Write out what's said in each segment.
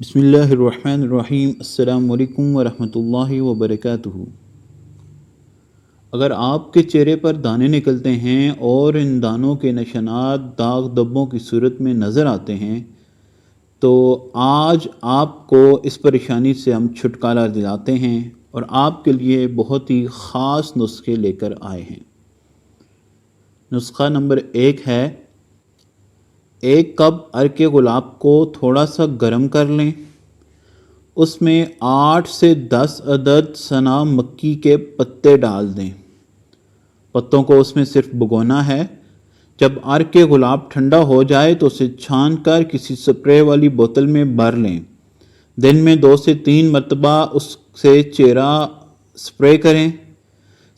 बिस्मिल्लाहिर्रहमानिर्रहीम। अस्सलाम वालेकुम वरहमतुल्लाहि वबरकातुहू। अगर आपके चेहरे पर दाने निकलते हैं और इन दानों के निशानात दाग धब्बों की सूरत में नज़र आते हैं तो आज आपको इस परेशानी से हम छुटकारा दिलाते हैं और आपके लिए बहुत ही ख़ास नुस्खे लेकर आए हैं। नुस्खा नंबर 1 है, 1 कप अर्के गुलाब को थोड़ा सा गर्म कर लें, उसमें 8 से 10 अदद सना मक्की के पत्ते डाल दें। पत्तों को उसमें सिर्फ भिगोना है। जब अर्के गुलाब ठंडा हो जाए तो उसे छान कर किसी स्प्रे वाली बोतल में भर लें। दिन में 2 से 3 मरतबा उससे चेहरा स्प्रे करें।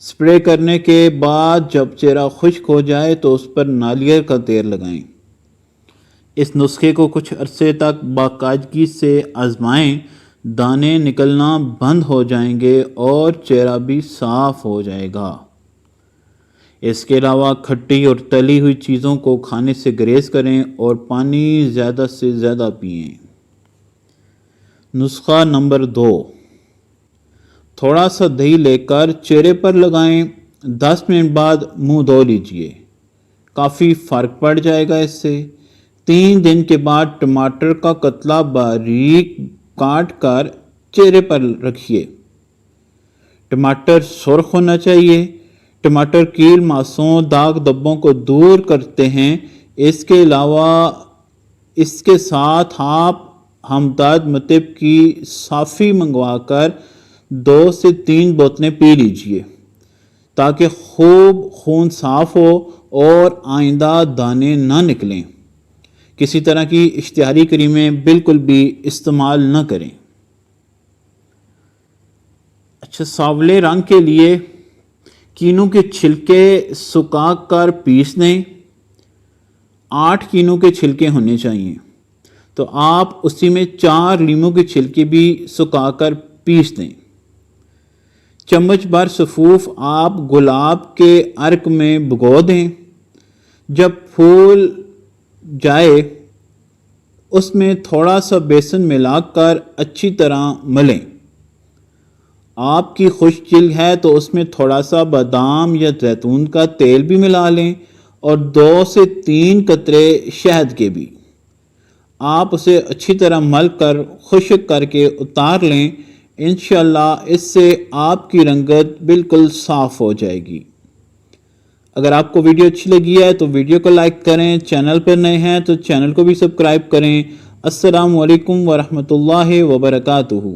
स्प्रे करने के बाद जब चेहरा खुश्क हो जाए तो उस पर नारियल का तेल लगाएं। इस नुस्खे को कुछ अरसे तक बाकायदगी से आजमाएं, दाने निकलना बंद हो जाएंगे और चेहरा भी साफ हो जाएगा। इसके अलावा खट्टी और तली हुई चीज़ों को खाने से गुरेज करें और पानी ज़्यादा से ज़्यादा पिएं। नुस्खा नंबर 2, थोड़ा सा दही लेकर चेहरे पर लगाएं, 10 मिनट बाद मुंह धो लीजिए, काफ़ी फ़र्क पड़ जाएगा इससे। 3 दिन के बाद टमाटर का कतला बारीक काट कर चेहरे पर रखिए। टमाटर सुर्ख होना चाहिए। टमाटर कील मांसों दाग धब्बों को दूर करते हैं। इसके अलावा इसके साथ आप हमदर्द मतिब की साफ़ी मंगवाकर 2 से 3 बोतलें पी लीजिए ताकि खूब खून साफ़ हो और आइंदा दाने ना निकलें। किसी तरह की इश्तिहारी क्रीमें बिल्कुल भी इस्तेमाल न करें। अच्छा, सांवले रंग के लिए कीनों के छिलके सुखा कर पीस दें। 8 कीनों के छिलके होने चाहिए तो आप उसी में 4 लीमों के छिलके भी सुखा कर पीस दें। चम्मच भर सफ़ूफ आप गुलाब के अर्क में भिगो दें। जब फूल जाए उसमें थोड़ा सा बेसन मिलाकर अच्छी तरह मलें। आपकी खुश्क जिल्द है तो उसमें थोड़ा सा बादाम या जैतून का तेल भी मिला लें और 2 से 3 कतरे शहद के भी। आप उसे अच्छी तरह मल कर खुश्क करके उतार लें। इंशाअल्लाह इससे आपकी रंगत बिल्कुल साफ़ हो जाएगी। अगर आपको वीडियो अच्छी लगी है तो वीडियो को लाइक करें, चैनल पर नए हैं तो चैनल को भी सब्सक्राइब करें। अस्सलामु अलैकुम वरहमतुल्लाहि वबरकातुहू।